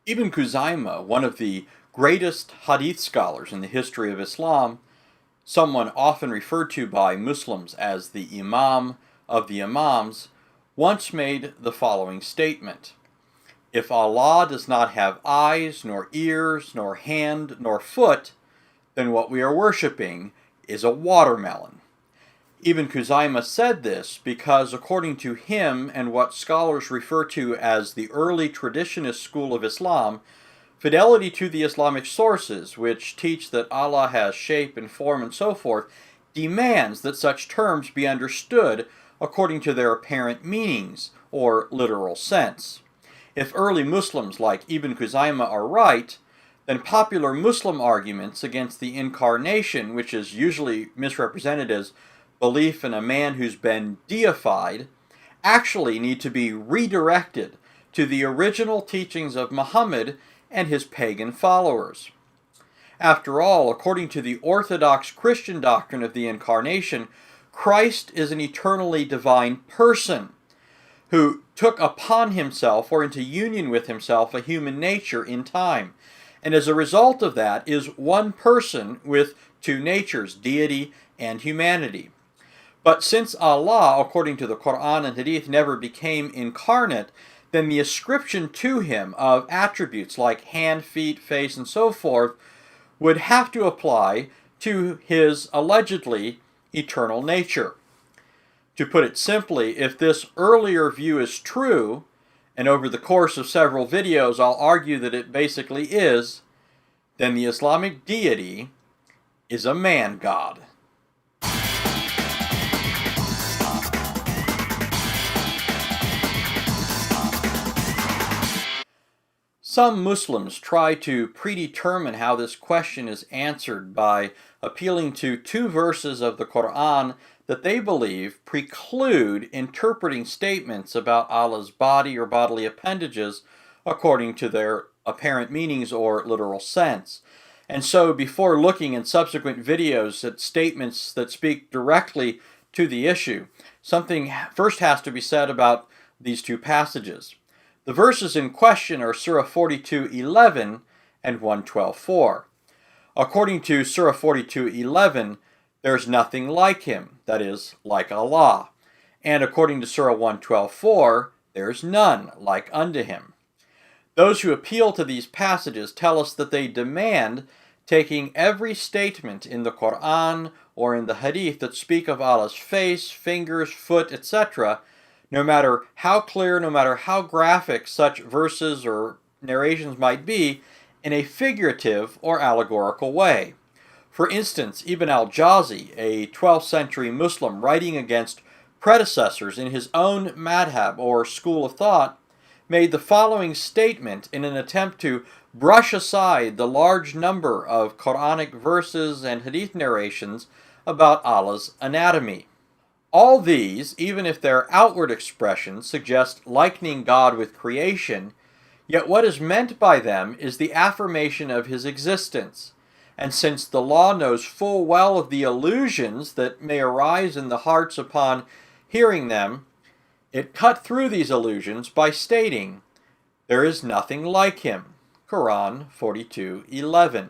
Ibn Khuzaimah, one of the greatest hadith scholars in the history of Islam, someone often referred to by Muslims as the Imam of the Imams, once made the following statement: "If Allah does not have eyes, nor ears, nor hand, nor foot, then what we are worshipping is a watermelon." Ibn Khuzaimah said this because, according to him and what scholars refer to as the early traditionist school of Islam, fidelity to the Islamic sources, which teach that Allah has shape and form and so forth, demands that such terms be understood according to their apparent meanings, or literal sense. If early Muslims like Ibn Khuzaimah are right, then popular Muslim arguments against the incarnation, which is usually misrepresented as belief in a man who's been deified, actually need to be redirected to the original teachings of Muhammad and his pagan followers. After all, according to the Orthodox Christian doctrine of the Incarnation, Christ is an eternally divine person who took upon himself, or into union with himself, a human nature in time, and as a result of that is one person with two natures, deity and humanity. But since Allah, according to the Quran and Hadith, never became incarnate, then the ascription to him of attributes like hand, feet, face, and so forth would have to apply to his allegedly eternal nature. To put it simply, if this earlier view is true, and over the course of several videos I'll argue that it basically is, then the Islamic deity is a man-god. Some Muslims try to predetermine how this question is answered by appealing to two verses of the Quran that they believe preclude interpreting statements about Allah's body or bodily appendages according to their apparent meanings or literal sense. And so, before looking in subsequent videos at statements that speak directly to the issue, something first has to be said about these two passages. The verses in question are Surah 42:11 and 112:4. According to Surah 42:11, there's nothing like him, that is, like Allah. And according to Surah 112:4, there's none like unto him. Those who appeal to these passages tell us that they demand taking every statement in the Quran or in the Hadith that speak of Allah's face, fingers, foot, etc., no matter how clear, no matter how graphic such verses or narrations might be, in a figurative or allegorical way. For instance, Ibn al-Jawzi, a 12th century Muslim writing against predecessors in his own madhab or school of thought, made the following statement in an attempt to brush aside the large number of Quranic verses and Hadith narrations about Allah's anatomy. All these, even if their outward expressions suggest likening God with creation, yet what is meant by them is the affirmation of his existence. And since the law knows full well of the illusions that may arise in the hearts upon hearing them, it cut through these illusions by stating, "There is nothing like him." Quran 42:11.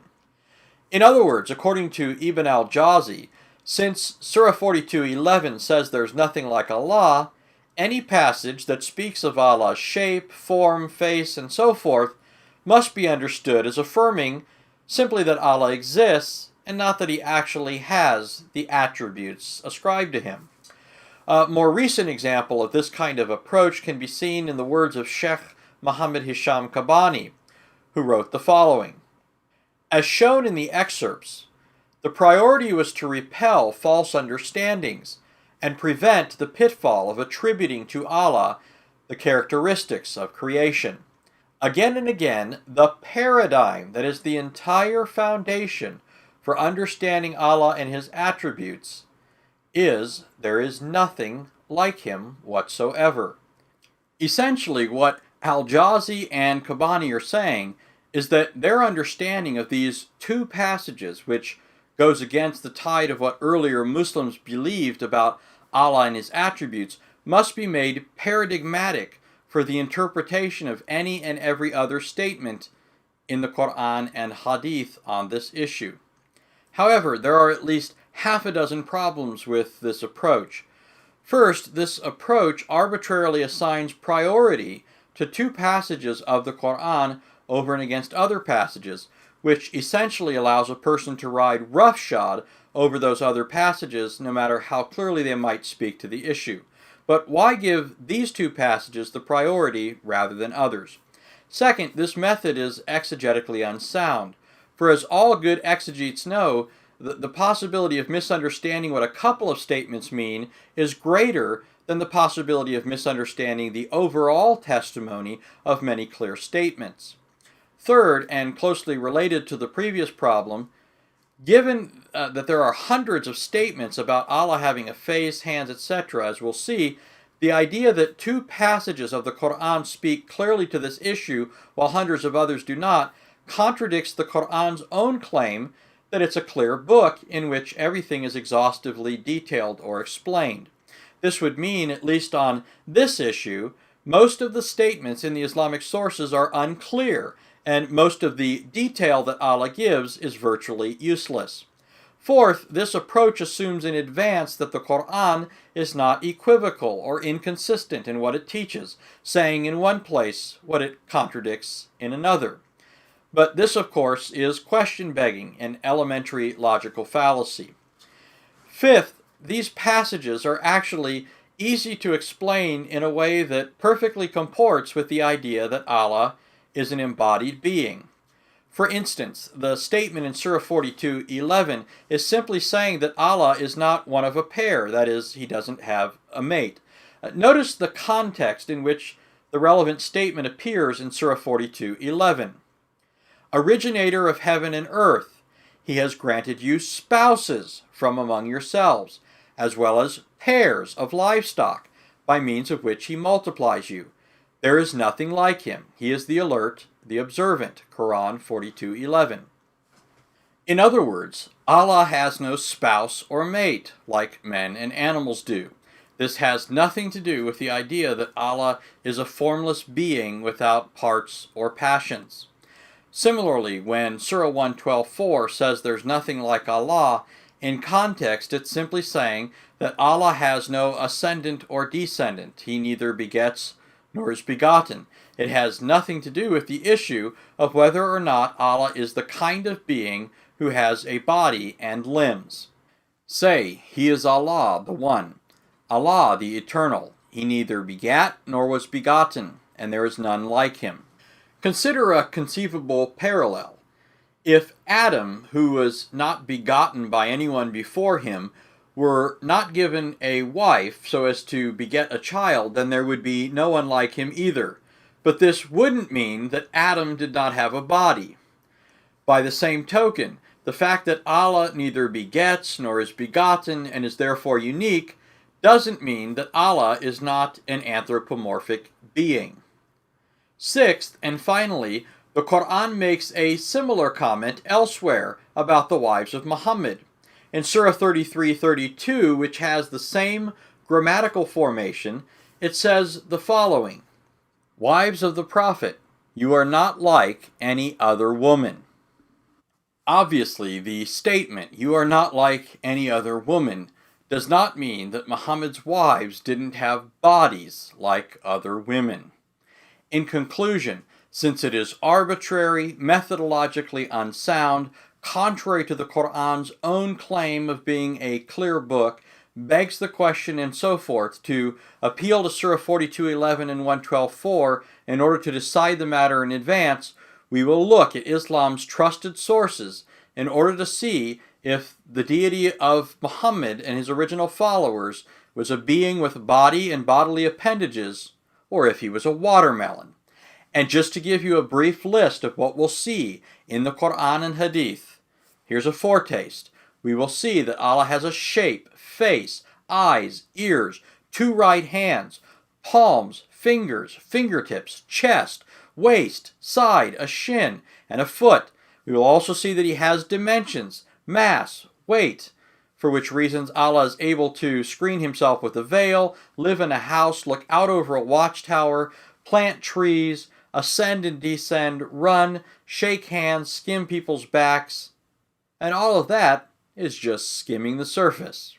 In other words, according to Ibn al-Jawzi, since Surah 42:11 says there's nothing like Allah, any passage that speaks of Allah's shape, form, face, and so forth must be understood as affirming simply that Allah exists and not that he actually has the attributes ascribed to him. A more recent example of this kind of approach can be seen in the words of Sheikh Muhammad Hisham Kabani, who wrote the following: "As shown in the excerpts, the priority was to repel false understandings and prevent the pitfall of attributing to Allah the characteristics of creation. Again and again, the paradigm that is the entire foundation for understanding Allah and his attributes is there is nothing like him whatsoever." Essentially, what al-Jawzi and Kabani are saying is that their understanding of these two passages, which goes against the tide of what earlier Muslims believed about Allah and his attributes, must be made paradigmatic for the interpretation of any and every other statement in the Quran and Hadith on this issue. However, there are at least half a dozen problems with this approach. First, this approach arbitrarily assigns priority to two passages of the Quran over and against other passages, which essentially allows a person to ride roughshod over those other passages, no matter how clearly they might speak to the issue. But why give these two passages the priority rather than others? Second, this method is exegetically unsound, for as all good exegetes know, the possibility of misunderstanding what a couple of statements mean is greater than the possibility of misunderstanding the overall testimony of many clear statements. Third, and closely related to the previous problem, given that there are hundreds of statements about Allah having a face, hands, etc., as we'll see, the idea that two passages of the Quran speak clearly to this issue while hundreds of others do not contradicts the Quran's own claim that it's a clear book in which everything is exhaustively detailed or explained. This would mean, at least on this issue, most of the statements in the Islamic sources are unclear, and most of the detail that Allah gives is virtually useless. Fourth, this approach assumes in advance that the Quran is not equivocal or inconsistent in what it teaches, saying in one place what it contradicts in another. But this, of course, is question-begging, an elementary logical fallacy. Fifth, these passages are actually easy to explain in a way that perfectly comports with the idea that Allah is an embodied being. For instance, the statement in Surah 42:11 is simply saying that Allah is not one of a pair, that is, he doesn't have a mate. Notice the context in which the relevant statement appears in Surah 42:11. Originator of heaven and earth, he has granted you spouses from among yourselves, as well as pairs of livestock, by means of which he multiplies you. There is nothing like him. He is the alert, the observant. Quran 42:11. In other words, Allah has no spouse or mate, like men and animals do. This has nothing to do with the idea that Allah is a formless being without parts or passions. Similarly, when Surah 112:4 says there's nothing like Allah, in context it's simply saying that Allah has no ascendant or descendant. He neither begets nor is begotten. It has nothing to do with the issue of whether or not Allah is the kind of being who has a body and limbs. Say, He is Allah, the One, Allah, the Eternal. He neither begat nor was begotten, and there is none like him. Consider a conceivable parallel. If Adam, who was not begotten by anyone before him, were not given a wife so as to beget a child, then there would be no one like him either. But this wouldn't mean that Adam did not have a body. By the same token, the fact that Allah neither begets nor is begotten and is therefore unique doesn't mean that Allah is not an anthropomorphic being. Sixth, and finally, the Quran makes a similar comment elsewhere about the wives of Muhammad. In Surah 33:32, which has the same grammatical formation, it says the following: Wives of the Prophet, you are not like any other woman. Obviously, the statement, you are not like any other woman, does not mean that Muhammad's wives didn't have bodies like other women. In conclusion, since it is arbitrary, methodologically unsound, contrary to the Quran's own claim of being a clear book, begs the question and so forth, to appeal to Surah 42:11 and 112:4 in order to decide the matter in advance, we will look at Islam's trusted sources in order to see if the deity of Muhammad and his original followers was a being with body and bodily appendages, or if he was a watermelon. And just to give you a brief list of what we'll see in the Quran and Hadith, here's a foretaste. We will see that Allah has a shape, face, eyes, ears, two right hands, palms, fingers, fingertips, chest, waist, side, a shin, and a foot. We will also see that he has dimensions, mass, weight, for which reasons Allah is able to screen himself with a veil, live in a house, look out over a watchtower, plant trees, ascend and descend, run, shake hands, skim people's backs, and all of that is just skimming the surface.